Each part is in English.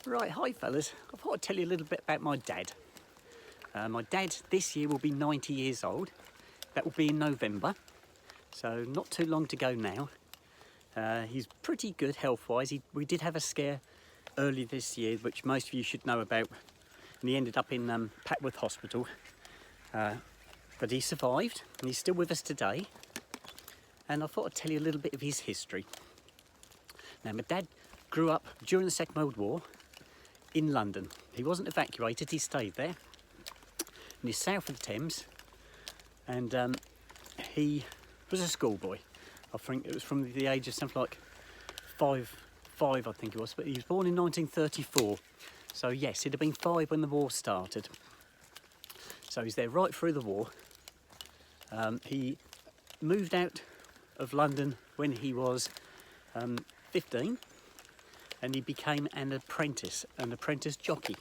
Right, hi fellas. I thought I'd tell you a little bit about my dad. My dad this year will be 90 years old. That will be in November, so not too long to go now. He's pretty good health-wise. We did have a scare early this year, which most of you should know about, and he ended up in Papworth Hospital. But he survived, and he's still with us today. And I thought I'd tell you a little bit of his history. Now, my dad grew up during the Second World War in London. He wasn't evacuated, he stayed there. And he's south of the Thames, and he was a schoolboy. I think it was from the age of something like five I think it was, but he was born in 1934. So yes, he'd have been 5 when the war started. So he's there right through the war. He moved out of London when he was 15, and he became an apprentice jockey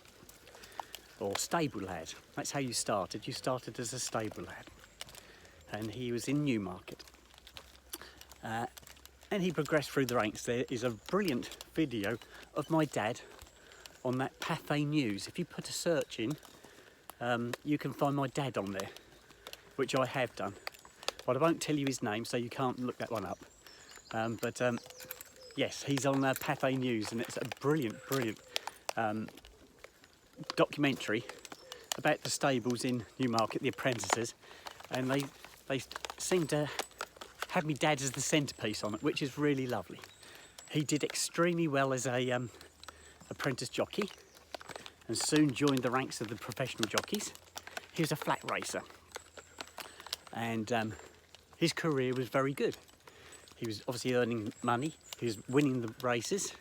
or stable lad. That's how you started. You started as a stable lad, and he was in Newmarket. And he progressed through the ranks. There is a brilliant video of my dad on that Pathé News. If you put a search in, you can find my dad on there, which I have done. But I won't tell you his name, so you can't look that one up. Yes, he's on Pathé News, and it's a brilliant documentary about the stables in Newmarket, the apprentices, and they seem to have me dad as the centrepiece on it, which is really lovely. He did extremely well as a apprentice jockey, and soon joined the ranks of the professional jockeys. He was a flat racer, and his career was very good. He was obviously earning money. He was winning the races.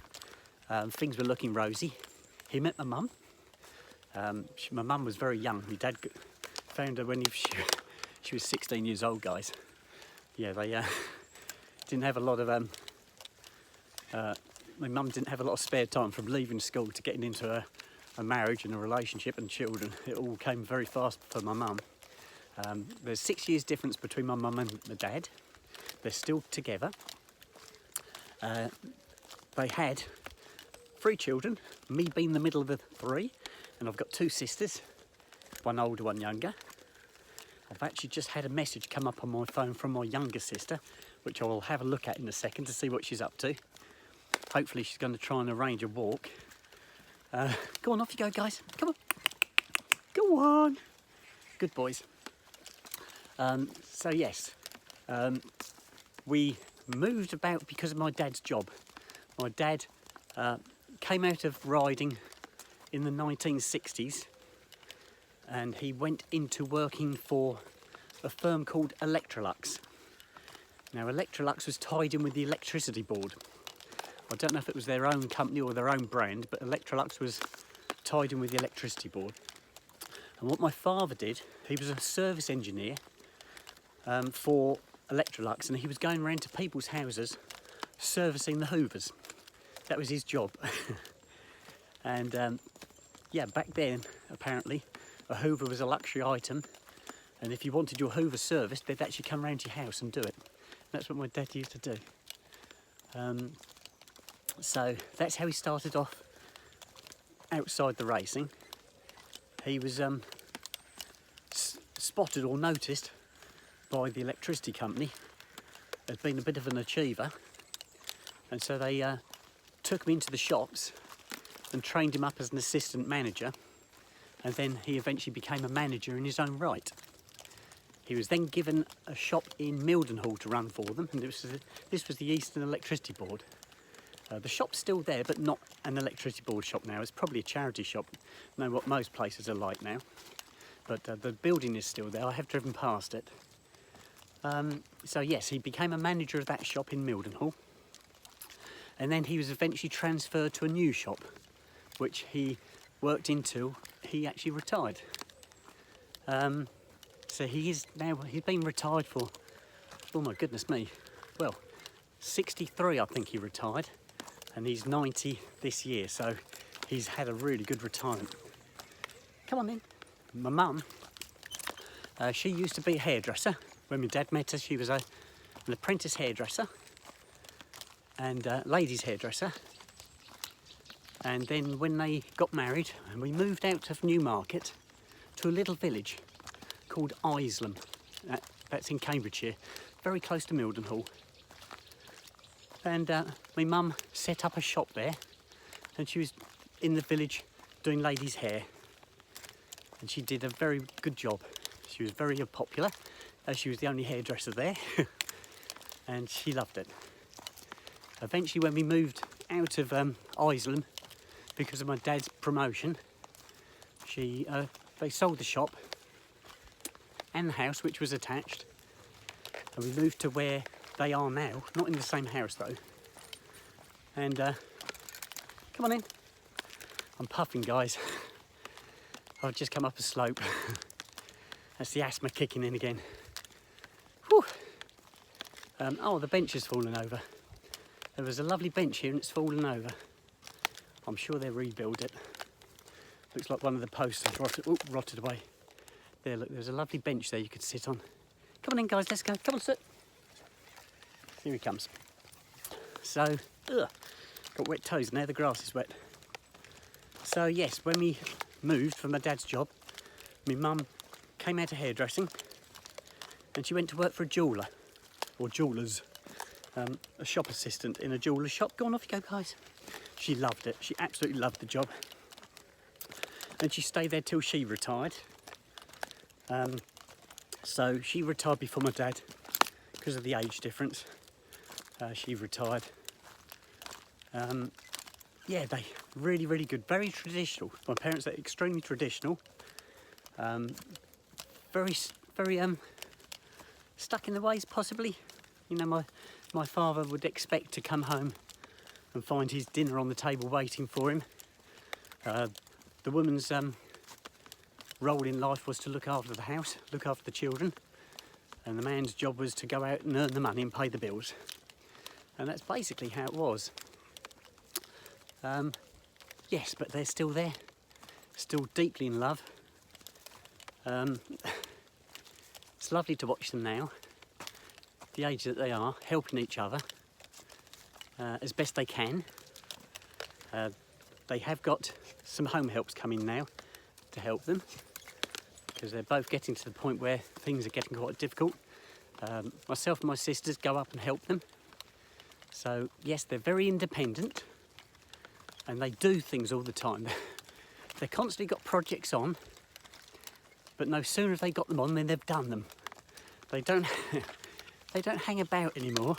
Things were looking rosy. He met my mum. My mum was very young. My dad found her when she was 16 years old, guys. Yeah, they didn't have a lot of... my mum didn't have a lot of spare time from leaving school to getting into a marriage and a relationship and children. It all came very fast for my mum. There's 6 years difference between my mum and my dad. They're still together. They had 3 children, me being the middle of the 3, and I've got 2 sisters, one older, one younger. I've actually just had a message come up on my phone from my younger sister, which I will have a look at in a second to see what she's up to. Hopefully she's going to try and arrange a walk. Go on, off you go, guys. Come on. Go on. Good boys. So yes, we moved about because of my dad's job. My dad came out of riding in the 1960s, and he went into working for a firm called Electrolux. Now, Electrolux was tied in with the electricity board. I don't know if it was their own company or their own brand, but Electrolux was tied in with the electricity board. And what my father did, he was a service engineer for Electrolux, and he was going around to people's houses servicing the Hoovers. That was his job. And yeah, back then, apparently, a Hoover was a luxury item, and if you wanted your Hoover serviced, they'd actually come round to your house and do it. That's what my dad used to do. So that's how he started off outside the racing. He was spotted or noticed by the electricity company as being a bit of an achiever, and so they took him into the shops and trained him up as an assistant manager, and then he eventually became a manager in his own right. He was then given a shop in Mildenhall to run for them, and this was the Eastern Electricity Board. The shop's still there, but not an electricity board shop now. It's probably a charity shop. I know what most places are like now, but the building is still there. I have driven past it. So yes, he became a manager of that shop in Mildenhall, and then he was eventually transferred to a new shop, which he worked into. He actually retired. So he's been retired for, oh my goodness me, well, 63 I think he retired, and he's 90 this year, so he's had a really good retirement. Come on in. My mum, she used to be a hairdresser. When my dad met her, she was an apprentice hairdresser and ladies hairdresser. And then when they got married, and we moved out of Newmarket to a little village called Isleham. That's in Cambridgeshire, very close to Mildenhall. And my mum set up a shop there, and she was in the village doing ladies' hair. And she did a very good job. She was very popular, as she was the only hairdresser there, and she loved it. Eventually, when we moved out of Isleham, because of my dad's promotion, they sold the shop and the house which was attached, and we moved to where they are now, not in the same house though. And come on in. I'm puffing, guys. I've just come up a slope. That's the asthma kicking in again. Whew. Oh, the bench has fallen over. There was a lovely bench here and it's fallen over. I'm sure they'll rebuild it. Looks like one of the posts has rotted away. There, look, there's a lovely bench there you could sit on. Come on in, guys, let's go. Come on, sit. Here he comes. So, got wet toes now, the grass is wet. So yes, when we moved from my dad's job, my mum came out of hairdressing and she went to work for a jeweller, or jewellers, a shop assistant in a jeweller's shop. Go on, off you go, guys. She loved it. She absolutely loved the job. And she stayed there till she retired. So she retired before my dad because of the age difference. She retired. Yeah, they really, really good. Very traditional. My parents are extremely traditional. Very stuck in the ways, possibly. You know, my father would expect to come home and find his dinner on the table waiting for him. The woman's role in life was to look after the house, look after the children, and the man's job was to go out and earn the money and pay the bills. And that's basically how it was. Yes, but they're still there, still deeply in love. It's lovely to watch them now, the age that they are, helping each other as best they can. They have got some home helps coming now to help them, because they're both getting to the point where things are getting quite difficult. Myself and my sisters go up and help them. So yes, they're very independent and they do things all the time. They've constantly got projects on, but no sooner have they got them on than they've done them. They don't hang about anymore.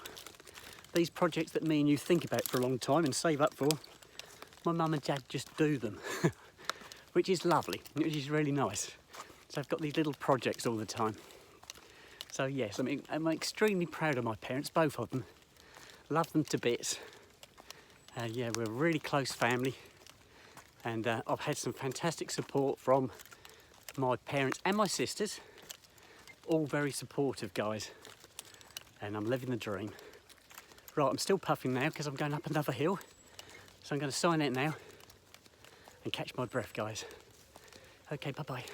These projects that me and you think about for a long time and save up for, my mum and dad just do them, which is lovely, which is really nice. So I've got these little projects all the time. So yes, I'm extremely proud of my parents, both of them. Love them to bits. Yeah, we're a really close family, and I've had some fantastic support from my parents and my sisters, all very supportive guys, and I'm living the dream. Right, I'm still puffing now because I'm going up another hill, so I'm going to sign out now and catch my breath, guys. Okay, bye-bye.